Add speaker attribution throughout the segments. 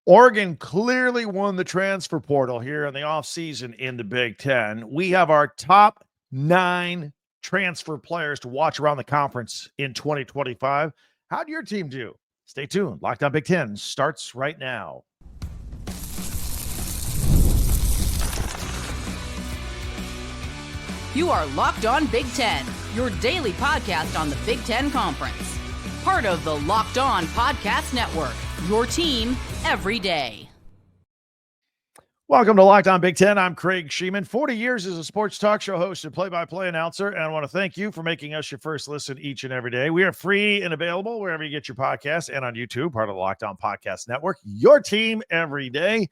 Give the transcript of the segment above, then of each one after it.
Speaker 1: Oregon clearly won the transfer portal here in the offseason in the Big Ten. We have our top 9 transfer players to watch around the conference in 2025. How'd your team do? Stay tuned. Locked On Big Ten starts right now.
Speaker 2: You are Locked On Big Ten, your daily podcast on the Big Ten Conference. Part of the Locked On Podcast Network, your team every day.
Speaker 1: Welcome to Locked On Big Ten. I'm Craig Sheeman. 40 years as a sports talk show host and play-by-play announcer, and I want to thank you for making us your first listen each and every day. We are free and available wherever you get your podcasts and on YouTube, part of the Locked On Podcast Network, your team every day.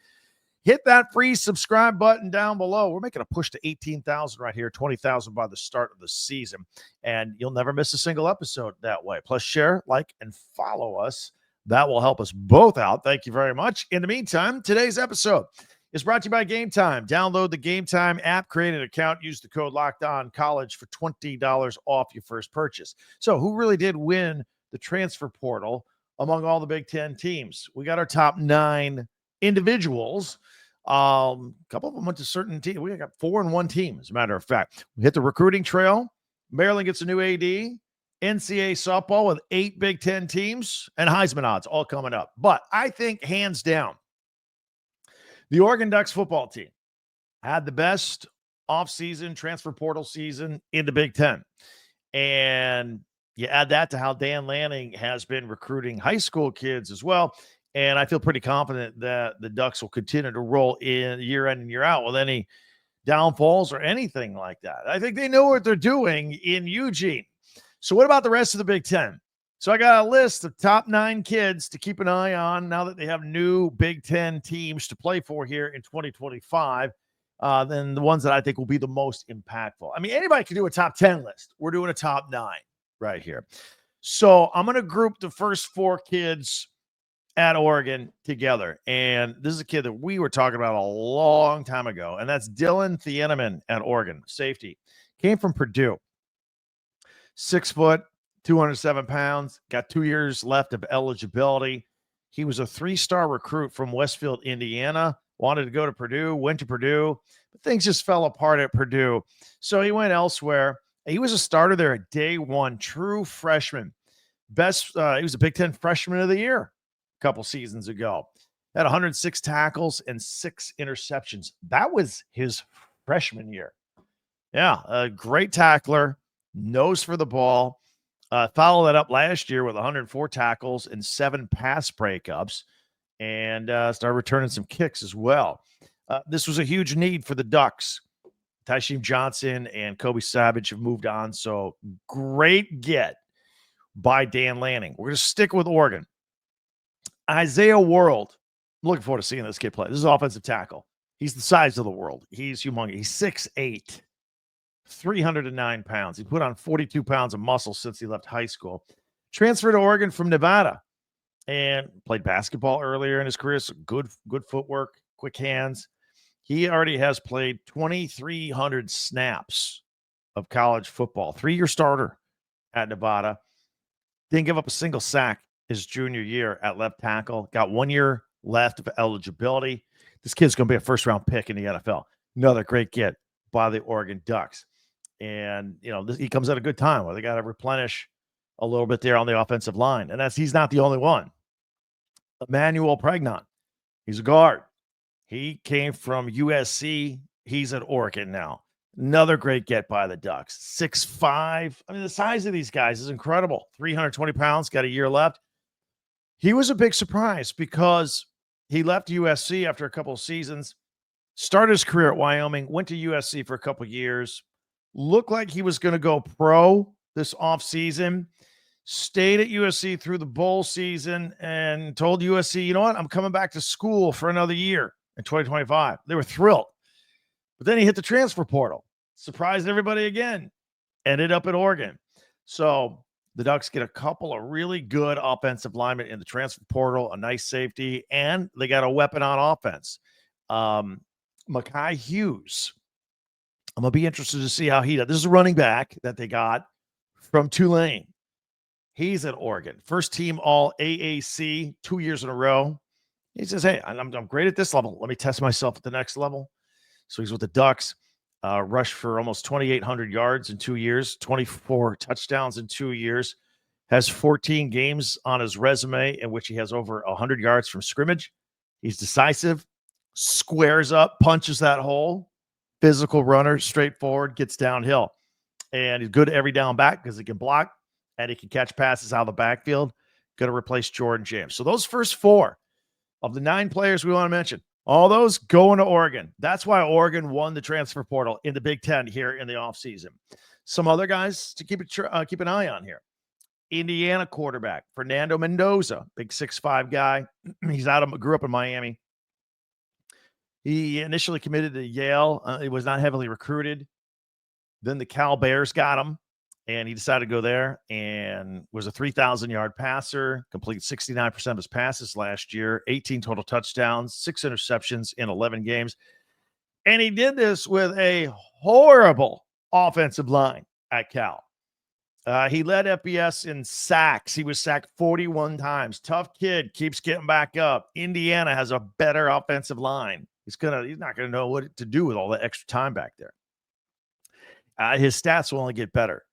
Speaker 1: Hit that free subscribe button down below. We're making a push to 18,000 right here, 20,000 by the start of the season, and you'll never miss a single episode that way. Plus, share, like, and follow us. That will help us both out. Thank you very much. In the meantime, today's episode is brought to you by Game Time. Download the Game Time app, create an account, use the code LOCKEDONCollege for $20 off your first purchase. So who really did win the transfer portal among all the Big Ten teams? We got our top 9 individuals. A couple of them went to certain teams. We got 4 in one team, as a matter of fact. We hit the recruiting trail. Maryland gets a new AD. NCAA softball with 8 Big Ten teams and Heisman odds all coming up. But I think hands down, the Oregon Ducks football team had the best offseason transfer portal season in the Big Ten. And you add that to how Dan Lanning has been recruiting high school kids as well. And I feel pretty confident that the Ducks will continue to roll in year in and year out with any downfalls or anything like that. I think they know what they're doing in Eugene. So what about the rest of the Big Ten? So I got a list of top 9 kids to keep an eye on now that they have new Big Ten teams to play for here in 2025. Then the ones that I think will be the most impactful. I mean, anybody can do a top 10 list. We're doing a top 9 right here. So I'm going to group the first 4 kids at Oregon together. And this is a kid that we were talking about a long time ago, and that's Dillon Thieneman at Oregon, safety. Came from Purdue. 6 foot, 207 pounds, got 2 years left of eligibility. He was a 3-star recruit from Westfield, Indiana, wanted to go to Purdue, went to Purdue, but things just fell apart at Purdue. So he went elsewhere. He was a starter there at day 1, true freshman. He was a Big Ten freshman of the year a couple seasons ago. Had 106 tackles and 6 interceptions. That was his freshman year. Yeah, a great tackler. Nose for the ball. Followed that up last year with 104 tackles and 7 pass breakups, and started returning some kicks as well. This was a huge need for the Ducks. Tysheem Johnson and Kobe Savage have moved on, so great get by Dan Lanning. We're going to stick with Oregon. Isaiah World. I'm looking forward to seeing this kid play. This is offensive tackle. He's the size of the world. He's humongous. He's 6'8". 309 pounds. He put on 42 pounds of muscle since he left high school. Transferred to Oregon from Nevada and played basketball earlier in his career. So good footwork, quick hands. He already has played 2,300 snaps of college football. 3-year starter at Nevada. Didn't give up a single sack his junior year at left tackle. Got 1 year left of eligibility. This kid's going to be a first-round pick in the NFL. Another great get by the Oregon Ducks. And, he comes at a good time where they got to replenish a little bit there on the offensive line. And he's not the only one. Emmanuel Pregnon. He's a guard. He came from USC. He's at Oregon now. Another great get by the Ducks. 6'5". I mean, the size of these guys is incredible. 320 pounds, got a year left. He was a big surprise because he left USC after a couple of seasons, started his career at Wyoming, went to USC for a couple of years, looked like he was going to go pro this offseason, stayed at USC through the bowl season, and told USC, you know what, I'm coming back to school for another year in 2025. They were thrilled. But then he hit the transfer portal, surprised everybody again, ended up at Oregon. So the Ducks get a couple of really good offensive linemen in the transfer portal, a nice safety, and they got a weapon on offense. Mekhi Hughes. I'm going to be interested to see how he does. This is a running back that they got from Tulane. He's at Oregon. First team all AAC 2 years in a row. He says, hey, I'm great at this level. Let me test myself at the next level. So he's with the Ducks, rushed for almost 2,800 yards in 2 years, 24 touchdowns in 2 years, has 14 games on his resume in which he has over 100 yards from scrimmage. He's decisive, squares up, punches that hole, physical runner, straightforward, gets downhill. And he's good every down back because he can block and he can catch passes out of the backfield. Going to replace Jordan James. So those first 4 of the 9 players we want to mention, all those going to Oregon. That's why Oregon won the transfer portal in the Big Ten here in the offseason. Some other guys to keep an eye on here. Indiana quarterback, Fernando Mendoza, big 6'5" guy. He's grew up in Miami. He initially committed to Yale. He was not heavily recruited. Then the Cal Bears got him, and he decided to go there and was a 3,000-yard passer, completed 69% of his passes last year, 18 total touchdowns, 6 interceptions in 11 games. And he did this with a horrible offensive line at Cal. He led FBS in sacks. He was sacked 41 times. Tough kid, keeps getting back up. Indiana has a better offensive line. He's not gonna know what to do with all that extra time back there. His stats will only get better.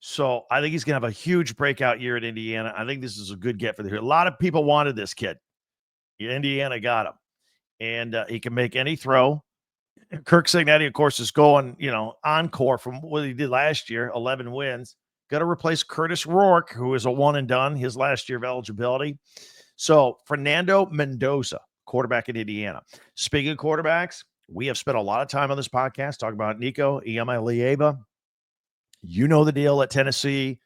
Speaker 1: So I think he's going to have a huge breakout year at Indiana. I think this is a good get for the year. A lot of people wanted this kid. Indiana got him. And he can make any throw. Kirk Cignetti, of course, is going, encore from what he did last year, 11 wins. Got to replace Curtis Rourke, who is a one and done, his last year of eligibility. So Fernando Mendoza, quarterback in Indiana. Speaking of quarterbacks, we have spent a lot of time on this podcast talking about Nico Iamaleava. You know the deal at Tennessee.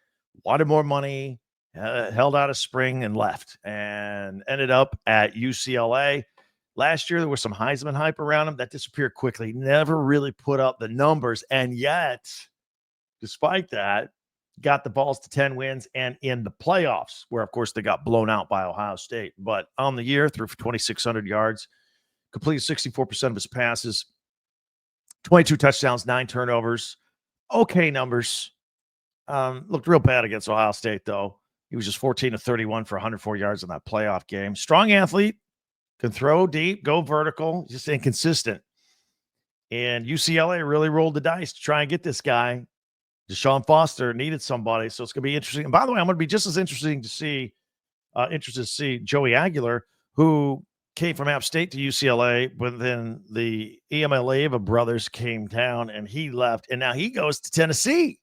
Speaker 1: Wanted more money, held out a spring and left, and ended up at UCLA. Last year, there was some Heisman hype around him. That disappeared quickly. Never really put up the numbers. And yet, despite that, got the balls to 10 wins and in the playoffs, where, of course, they got blown out by Ohio State. But on the year, threw for 2,600 yards, completed 64% of his passes, 22 touchdowns, 9 turnovers. Okay numbers. Looked real bad against Ohio State, though. He was just 14 of 31 for 104 yards in that playoff game. Strong athlete, can throw deep, go vertical, just inconsistent. And UCLA really rolled the dice to try and get this guy. Deshaun Foster needed somebody, so it's going to be interesting. And by the way, I'm going to be just as interested to see Joey Aguilar, who came from App State to UCLA, but then the Iamaleava brothers came down and he left, and now he goes to Tennessee.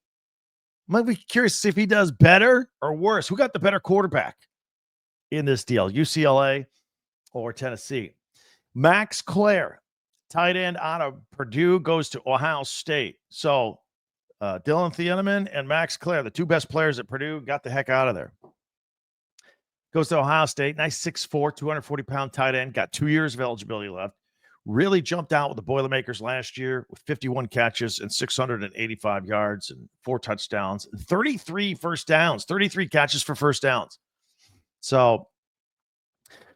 Speaker 1: Might be curious to see if he does better or worse. Who got the better quarterback in this deal, UCLA or Tennessee? Max Clare, tight end out of Purdue, goes to Ohio State. So Dillon Thieneman and Max Clare, the two best players at Purdue, got the heck out of there. Goes to Ohio State. Nice 6'4", 240-pound tight end. Got 2 years of eligibility left. Really jumped out with the Boilermakers last year with 51 catches and 685 yards and 4 touchdowns and 33 first downs, 33 catches for first downs. So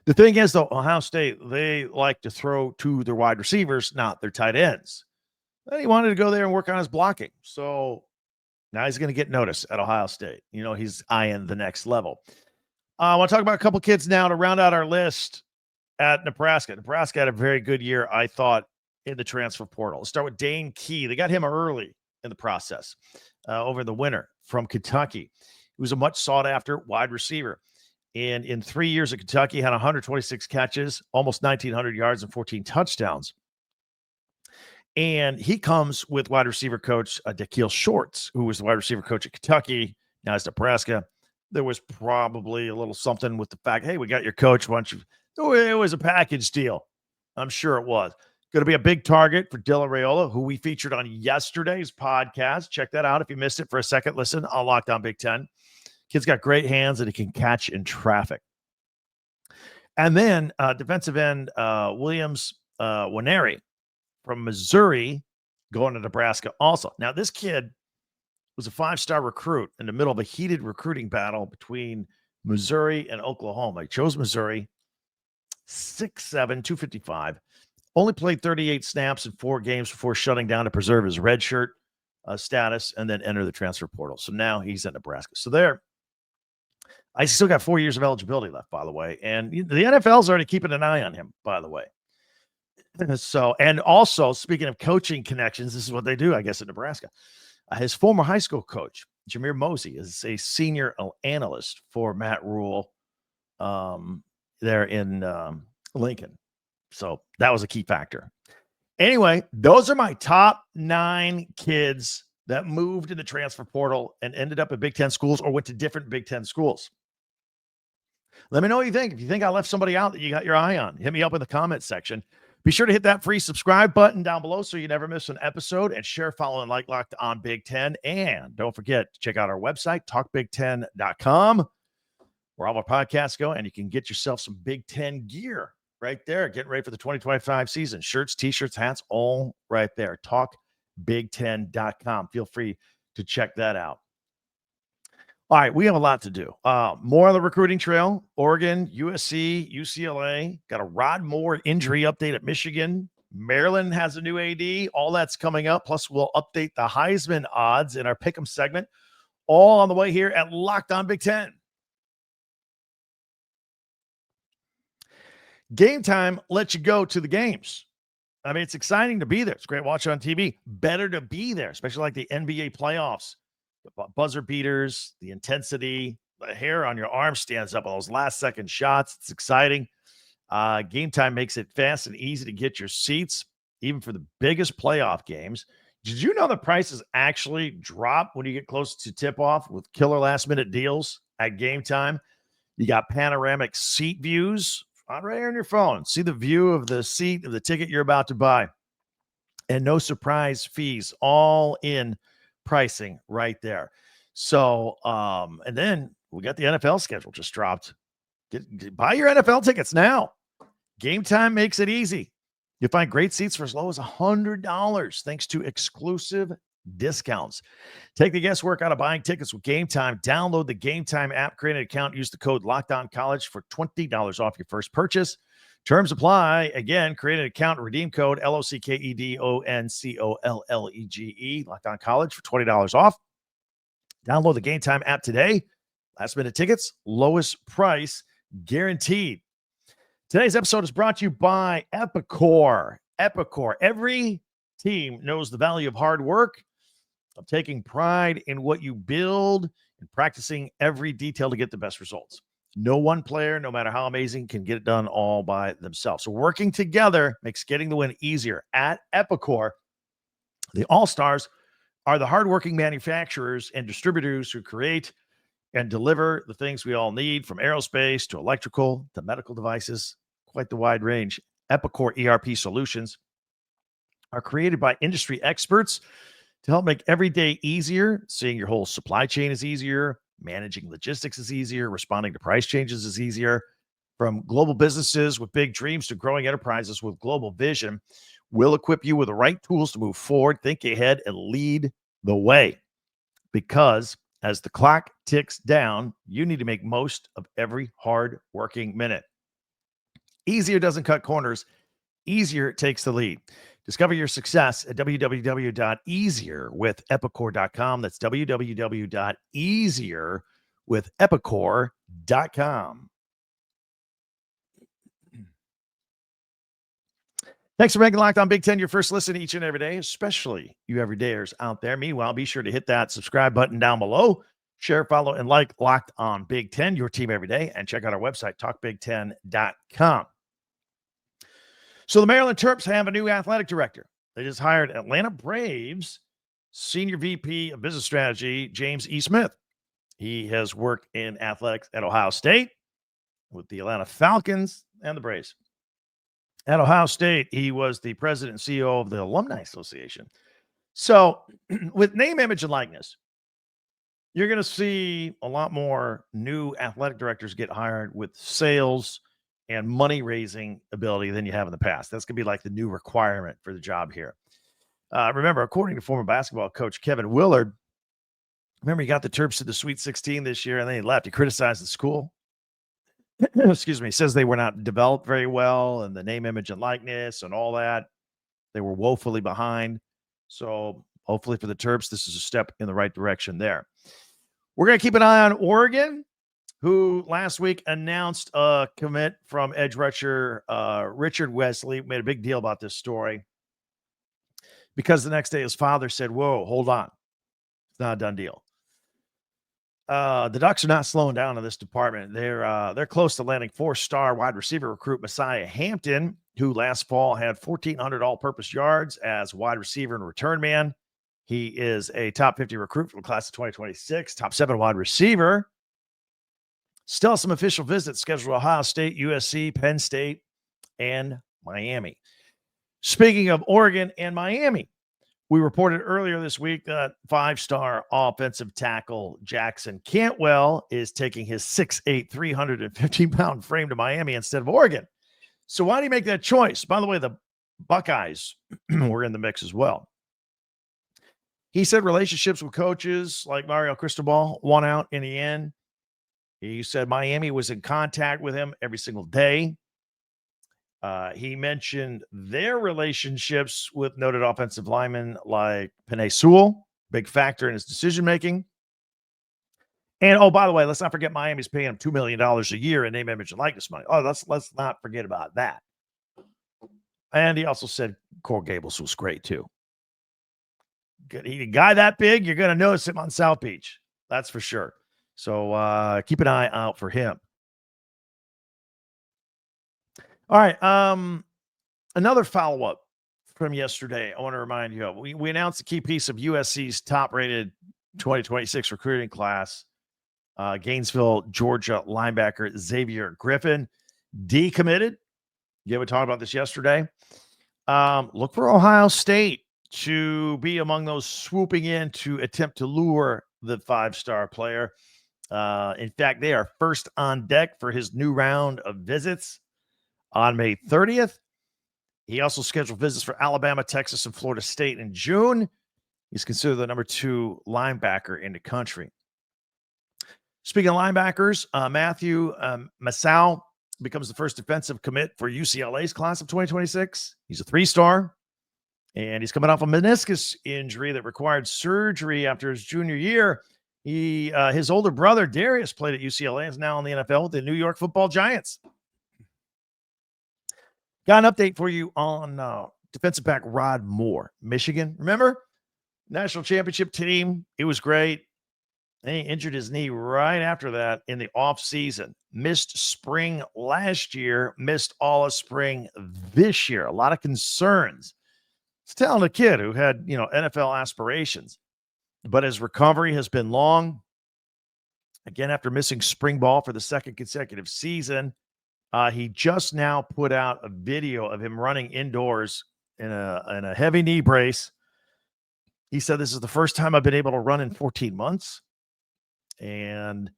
Speaker 1: the thing is, though, Ohio State, they like to throw to their wide receivers, not their tight ends. And he wanted to go there and work on his blocking. So now he's going to get noticed at Ohio State. He's eyeing the next level. I want to talk about a couple kids now to round out our list at Nebraska. Nebraska had a very good year, I thought, in the transfer portal. Let's start with Dane Key. They got him early in the process over the winter from Kentucky. He was a much sought-after wide receiver. And in 3 years at Kentucky, had 126 catches, almost 1,900 yards, and 14 touchdowns. And he comes with wide receiver coach Dakeil Shorts, who was the wide receiver coach at Kentucky. Now it's Nebraska. There was probably a little something with the fact, hey, we got your coach. Why don't you? It was a package deal. I'm sure it was. Going to be a big target for Dylan Raiola, who we featured on yesterday's podcast. Check that out if you missed it for a second. Listen on Locked On Big Ten. Kid's got great hands and he can catch in traffic. And then defensive end Williams Nwaneri from Missouri going to Nebraska also. Now, this kid was a 5-star recruit in the middle of a heated recruiting battle between Missouri and Oklahoma. He chose Missouri, 6'7", 255. Only played 38 snaps in 4 games before shutting down to preserve his redshirt status and then enter the transfer portal. So now he's at Nebraska. So there, I still got 4 years of eligibility left, by the way. And the NFL's already keeping an eye on him, by the way. So, and also, speaking of coaching connections, this is what they do, I guess, in Nebraska. His former high school coach, Jameer Mosey, is a senior analyst for Matt Rule there in Lincoln. So that was a key factor. Anyway, those are my top 9 kids that moved in the transfer portal and ended up at Big Ten schools or went to different Big Ten schools. Let me know what you think. If you think I left somebody out that you got your eye on, hit me up in the comments section. Be sure to hit that free subscribe button down below so you never miss an episode, and share, follow, and like Locked On Big Ten. And don't forget to check out our website, talkbig10.com, where all our podcasts go, and you can get yourself some Big Ten gear right there. Getting ready for the 2025 season. Shirts, T-shirts, hats, all right there. Talkbig10.com. Feel free to check that out. All right, we have a lot to do. More on the recruiting trail. Oregon, USC, UCLA. Got a Rod Moore injury update at Michigan. Maryland has a new AD. All that's coming up. Plus, we'll update the Heisman odds in our Pick'em segment. All on the way here at Locked On Big Ten. Game Time lets you go to the games. I mean, it's exciting to be there. It's great watching on TV. Better to be there, especially like the NBA playoffs. The buzzer beaters, the intensity, the hair on your arm stands up on those last second shots. It's exciting. Game Time makes it fast and easy to get your seats, even for the biggest playoff games. Did you know the prices actually drop when you get close to tip-off with killer last-minute deals at Game Time? You got panoramic seat views right here on your phone. See the view of the seat of the ticket you're about to buy. And no surprise fees, all in pricing right there. So, and then we got the NFL schedule just dropped. Buy your NFL tickets now. Game Time makes it easy. You'll find great seats for as low as $100 thanks to exclusive discounts. Take the guesswork out of buying tickets with Game Time. Download the Game Time app, create an account, use the code LOCKEDONCollege for $20 off your first purchase. Terms apply. Again, create an account, redeem code LOCKEDONCOLLEGE, Locked On College for $20 off. Download the Game Time app today. Last minute tickets, lowest price guaranteed. Today's episode is brought to you by Epicor. Epicor. Every team knows the value of hard work, of taking pride in what you build, and practicing every detail to get the best results. No one player, no matter how amazing, can get it done all by themselves. So working together makes getting the win easier. At Epicor, the All-Stars are the hardworking manufacturers and distributors who create and deliver the things we all need, from aerospace to electrical to medical devices. Quite the wide range. Epicor ERP solutions are created by industry experts to help make every day easier. Seeing your whole supply chain is easier. Managing logistics is easier. Responding to price changes is easier. From global businesses with big dreams to growing enterprises with global vision, we'll equip you with the right tools to move forward, think ahead, and lead the way. Because as the clock ticks down, you need to make most of every hard working minute. Easier doesn't cut corners. Easier takes the lead. Discover your success at www.easierwithepicor.com. That's www.easierwithepicor.com. Thanks for making Locked On Big Ten your first listen each and every day, especially you everydayers out there. Meanwhile, be sure to hit that subscribe button down below. Share, follow, and like Locked On Big Ten, your team every day. And check out our website, talkbig10.com. So the Maryland Terps have a new athletic director. They just hired Atlanta Braves Senior VP of Business Strategy, James E. Smith. He has worked in athletics at Ohio State with the Atlanta Falcons and the Braves. At Ohio State, he was the president and CEO of the Alumni Association. So with name, image, and likeness, you're going to see a lot more new athletic directors get hired with sales and money-raising ability than you have in the past. That's going to be like the new requirement for the job here. Remember, according to former basketball coach Kevin Willard, remember he got the Terps to the Sweet 16 this year, and then he left. He criticized the school. Excuse me. He says they were not developed very well, and the name, image, and likeness and all that. They were woefully behind. So hopefully for the Terps, this is a step in the right direction there. We're going to keep an eye on Oregon. who last week announced a commit from edge rusher Richard Wesley. Made a big deal about this story because the next day his father said, "Whoa, hold on. It's not a done deal." The Ducks are not slowing down in this department. They're close to landing 4-star wide receiver recruit Messiah Hampton, who last fall had 1,400 all-purpose yards as wide receiver and return man. He is a top 50 recruit from the class of 2026, top 7 wide receiver. Still some official visits scheduled: Ohio State, USC, Penn State, and Miami. Speaking of Oregon and Miami, we reported earlier this week that 5-star offensive tackle Jackson Cantwell is taking his 6'8", 315-pound frame to Miami instead of Oregon. So why do you make that choice? By the way, the Buckeyes were in the mix as well. He said relationships with coaches like Mario Cristobal won out in the end. He said Miami was in contact with him every single day. He mentioned their relationships with noted offensive linemen like Penn Sewell, big factor in his decision-making. And, oh, by the way, let's not forget Miami's paying him $2 million a year in name, image, and likeness money. Oh, let's not forget about that. And he also said Coral Gables was great, too. A guy that big, you're going to notice him on South Beach. That's for sure. So keep an eye out for him. All right. Another follow-up from yesterday I want to remind you of. We announced a key piece of USC's top-rated 2026 recruiting class. Gainesville, Georgia linebacker Xavier Griffin decommitted. Yeah, we talked about this yesterday. Look for Ohio State to be among those swooping in to attempt to lure the 5-star player. In fact, they are first on deck for his new round of visits on May 30th. He also scheduled visits for Alabama, Texas, and Florida State in June. He's considered the number 2 linebacker in the country. Speaking of linebackers, Matthew Masau becomes the first defensive commit for UCLA's class of 2026. He's a 3-star, and he's coming off a meniscus injury that required surgery after his junior year. His older brother, Darius, played at UCLA and is now in the NFL with the New York Football Giants. Got an update for you on defensive back Rod Moore, Michigan. Remember? National championship team. It was great. And he injured his knee right after that in the offseason. Missed spring last year, missed all of spring this year. A lot of concerns. He's a talented kid who had, NFL aspirations. But his recovery has been long. Again, after missing spring ball for the second consecutive season, he just now put out a video of him running indoors in a heavy knee brace. He said, "This is the first time I've been able to run in 14 months." And,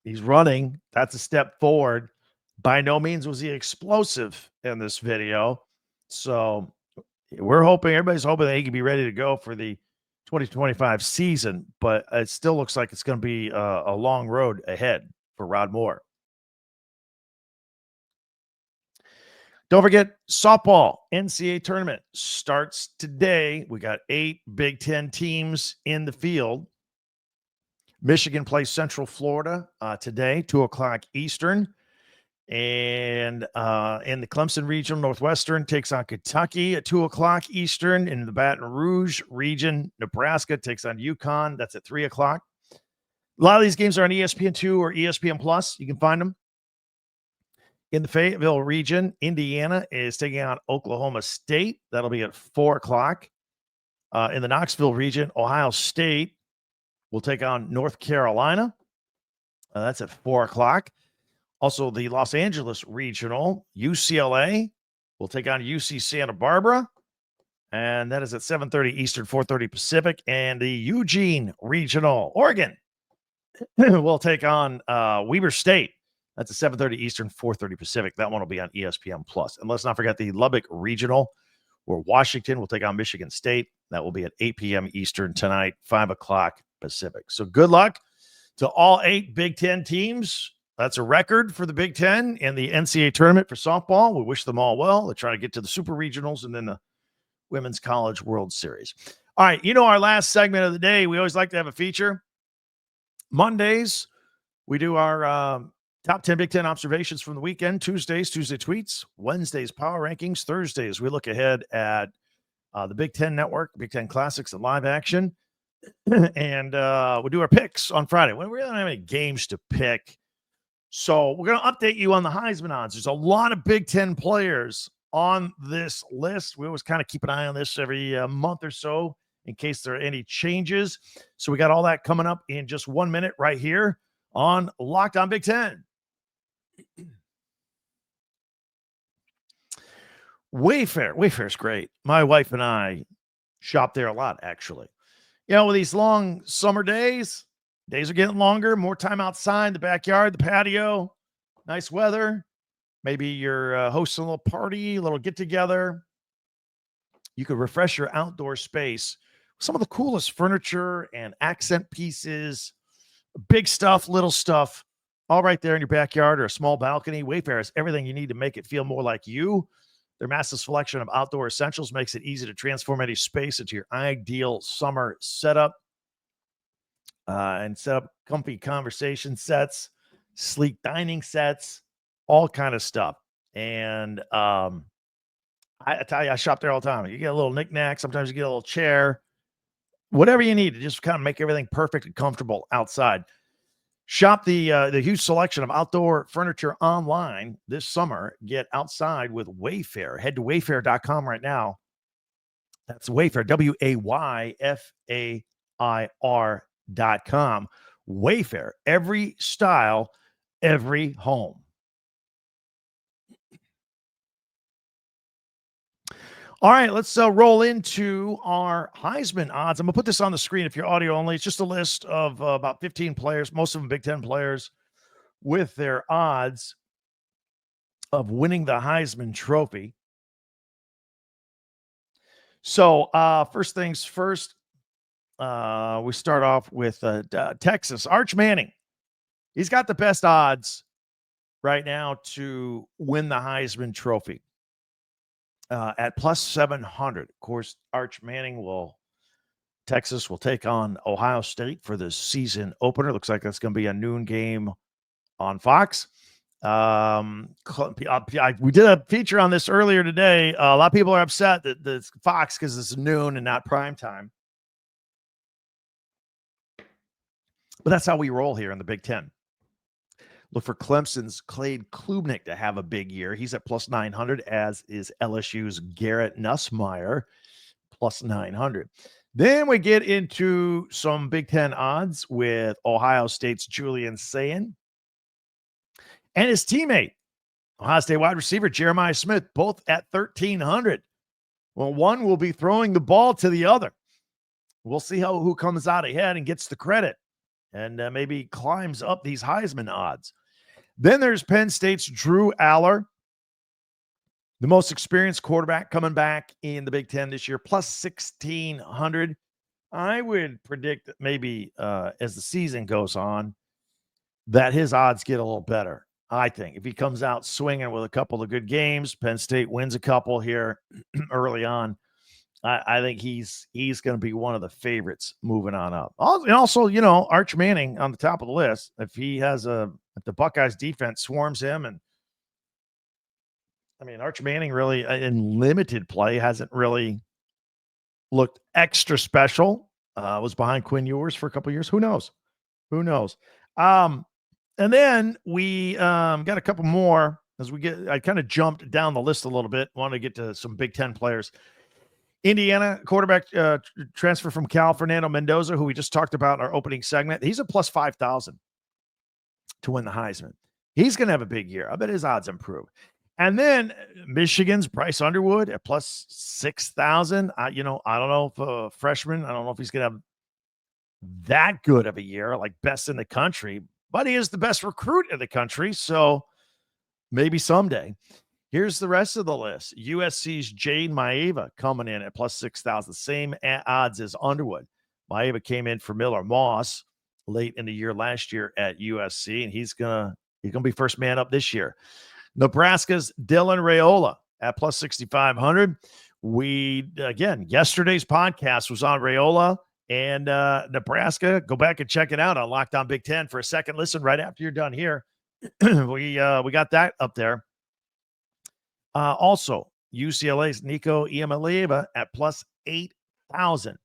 Speaker 1: he's running. That's a step forward. By no means was he explosive in this video. So everybody's hoping that he can be ready to go for the 2025 season, but it still looks like it's going to be a long road ahead for Rod Moore. Don't forget, softball NCAA tournament starts today. We got 8 Big Ten teams in the field. Michigan plays Central Florida today, 2:00 Eastern. And in the Clemson region, Northwestern takes on Kentucky at 2:00 Eastern. In the Baton Rouge region, Nebraska takes on UConn. That's at 3:00. A lot of these games are on ESPN2 or ESPN Plus. You can find them. In the Fayetteville region, Indiana is taking on Oklahoma State. That'll be at 4:00. In the Knoxville region, Ohio State will take on North Carolina. That's at 4:00. Also, the Los Angeles regional, UCLA will take on UC Santa Barbara. And that is at 7:30 Eastern, 4:30 Pacific. And the Eugene regional, Oregon, will take on Weber State. That's at 7:30 Eastern, 4:30 Pacific. That one will be on ESPN Plus. And let's not forget the Lubbock Regional, where Washington will take on Michigan State. That will be at 8 p.m. Eastern tonight, 5:00 Pacific. So good luck to all 8 Big Ten teams. That's a record for the Big Ten and the NCAA tournament for softball. We wish them all well. They're trying to get to the Super Regionals and then the Women's College World Series. All right, our last segment of the day, we always like to have a feature. Mondays, we do our top 10 Big Ten observations from the weekend. Tuesday tweets. Wednesdays, power rankings. Thursdays, we look ahead at the Big Ten Network, Big Ten Classics, and live action. And we do our picks on Friday. We really don't have any games to pick. So we're going to update you on the Heisman odds. There's a lot of Big Ten players on this list. We always kind of keep an eye on this every month or so in case there are any changes. So we got all that coming up in just 1 minute right here on Locked On Big Ten. Wayfair's great. My wife and I shop there a lot, actually. You know, with these long summer days are getting longer, more time outside, the backyard, the patio, nice weather. Maybe you're hosting a little party, a little get-together. You could refresh your outdoor space with some of the coolest furniture and accent pieces, big stuff, little stuff, all right there in your backyard or a small balcony. Wayfair has everything you need to make it feel more like you. Their massive selection of outdoor essentials makes it easy to transform any space into your ideal summer setup. And set up comfy conversation sets, sleek dining sets, all kind of stuff. And I tell you, I shop there all the time. You get a little knickknack. Sometimes you get a little chair, whatever you need to just kind of make everything perfect and comfortable outside. Shop the huge selection of outdoor furniture online this summer. Get outside with Wayfair. Head to wayfair.com right now. That's Wayfair, WAYFAIR.com. Wayfair, every style, every home. All right, let's roll into our Heisman odds. I'm going to put this on the screen if you're audio only. It's just a list of about 15 players, most of them Big Ten players, with their odds of winning the Heisman Trophy. So first things first, we start off with Texas. Arch Manning. He's got the best odds right now to win the Heisman Trophy at plus 700. Of course, Arch Manning Texas will take on Ohio State for the season opener. Looks like that's going to be a noon game on Fox. We did a feature on this earlier today. A lot of people are upset that it's Fox because it's noon and not prime time. But that's how we roll here in the Big Ten. Look for Clemson's Cade Klubnik to have a big year. He's at plus 900, as is LSU's Garrett Nussmeier, plus 900. Then we get into some Big Ten odds with Ohio State's Julian Sayin and his teammate, Ohio State wide receiver Jeremiah Smith, both at 1,300. Well, one will be throwing the ball to the other. We'll see who comes out ahead and gets the credit and maybe climbs up these Heisman odds. Then there's Penn State's Drew Allar, the most experienced quarterback coming back in the Big Ten this year, plus 1,600. I would predict that maybe as the season goes on, that his odds get a little better. I think if he comes out swinging with a couple of good games, Penn State wins a couple here early on, I think he's going to be one of the favorites moving on up. And also, you know, Arch Manning on the top of the list. If the Buckeyes defense swarms him, and I mean, Arch Manning really in limited play hasn't really looked extra special. Was behind Quinn Ewers for a couple of years. Who knows? And then we got a couple more as I kind of jumped down the list a little bit. Want to get to some Big Ten players. Indiana quarterback transfer from Cal, Fernando Mendoza, who we just talked about in our opening segment. He's a plus 5,000 to win the Heisman. He's going to have a big year. I bet his odds improve. And then Michigan's Bryce Underwood at plus 6,000. I don't know if a freshman, I don't know if he's going to have that good of a year, like best in the country, but he is the best recruit in the country. So maybe someday. Here's the rest of the list. USC's Iamaleava coming in at plus 6,000. Same odds as Underwood. Maeva came in for Miller Moss late in the year last year at USC, and he's gonna be first man up this year. Nebraska's Dylan Raiola at plus 6,500. Yesterday's podcast was on Raiola And Nebraska, go back and check it out on Locked On Big Ten for a second listen right after you're done here. We got that up there. Also, UCLA's Nico Iamaleava at plus 8,000.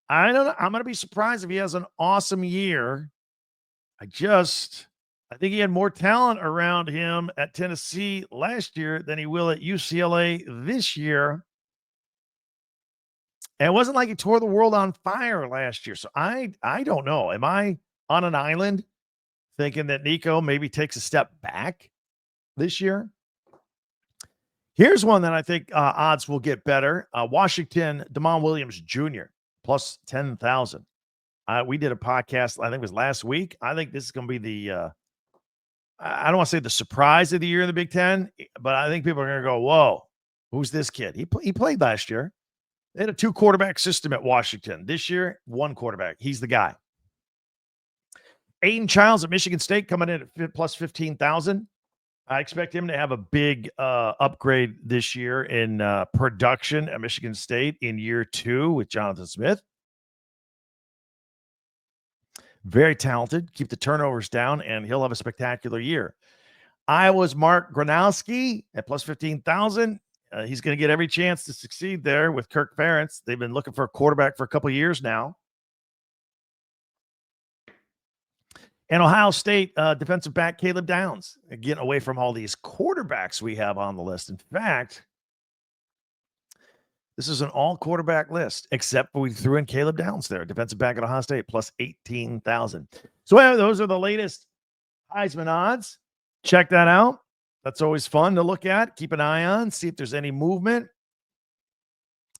Speaker 1: I don't know. I'm going to be surprised if he has an awesome year. I think he had more talent around him at Tennessee last year than he will at UCLA this year. And it wasn't like he tore the world on fire last year. So I don't know. Am I on an island thinking that Nico maybe takes a step back this year? Here's one that I think odds will get better. Washington, Damon Williams Jr. plus 10,000. We did a podcast, I think it was last week. I think this is going to be the, I don't want to say the surprise of the year in the Big Ten, but I think people are going to go, whoa, who's this kid? He played last year. They had a 2-quarterback system at Washington. This year, 1 quarterback. He's the guy. Aiden Childs at Michigan State coming in at plus 15,000. I expect him to have a big upgrade this year in production at Michigan State in year 2 with Jonathan Smith. Very talented. Keep the turnovers down, and he'll have a spectacular year. Iowa's Mark Gronowski at plus 15,000. He's going to get every chance to succeed there with Kirk Ferentz. They've been looking for a quarterback for a couple of years now. And Ohio State defensive back Caleb Downs, getting away from all these quarterbacks we have on the list. In fact, this is an all-quarterback list, except we threw in Caleb Downs there, defensive back at Ohio State, plus 18,000. So those are the latest Heisman odds. Check that out. That's always fun to look at. Keep an eye on, see if there's any movement.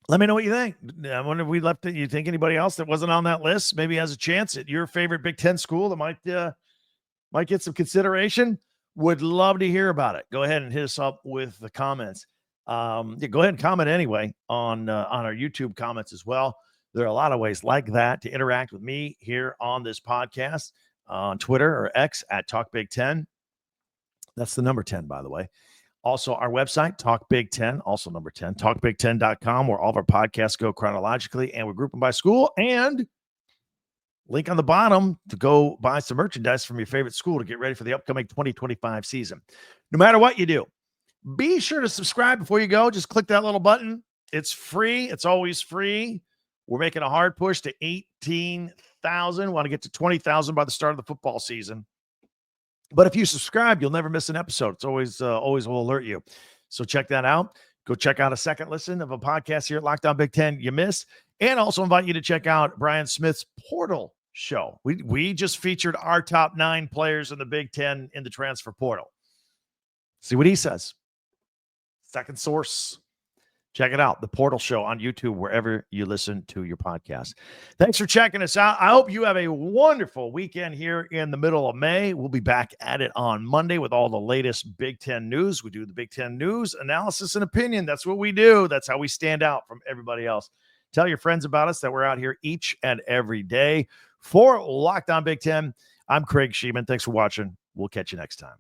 Speaker 1: Let me know what you think. I wonder if we left it. You think anybody else that wasn't on that list maybe has a chance at your favorite Big Ten school that might get some consideration? Would love to hear about it. Go ahead and hit us up with the comments. Go ahead and comment anyway on our YouTube comments as well. There are a lot of ways like that to interact with me here on this podcast, on Twitter or X at Talk Big Ten. That's the number 10, by the way. Also, our website, Talk Big Ten, also number 10, talkbig10.com, where all of our podcasts go chronologically, and we group them by school. And link on the bottom to go buy some merchandise from your favorite school to get ready for the upcoming 2025 season. No matter what you do, be sure to subscribe before you go. Just click that little button. It's free. It's always free. We're making a hard push to 18,000. Want to get to 20,000 by the start of the football season. But if you subscribe, you'll never miss an episode. It's always will alert you. So check that out. Go check out a second listen of a podcast here at Locked On Big Ten you miss. And also invite you to check out Brian Smith's Portal show. We just featured our top 9 players in the Big Ten in the transfer portal. See what he says. Second source. Check it out. The Portal Show on YouTube, wherever you listen to your podcast. Thanks for checking us out. I hope you have a wonderful weekend here in the middle of May. We'll be back at it on Monday with all the latest Big Ten news. We do the Big Ten news, analysis, and opinion. That's what we do. That's how we stand out from everybody else. Tell your friends about us that we're out here each and every day. For Locked On Big Ten, I'm Craig Sheeman. Thanks for watching. We'll catch you next time.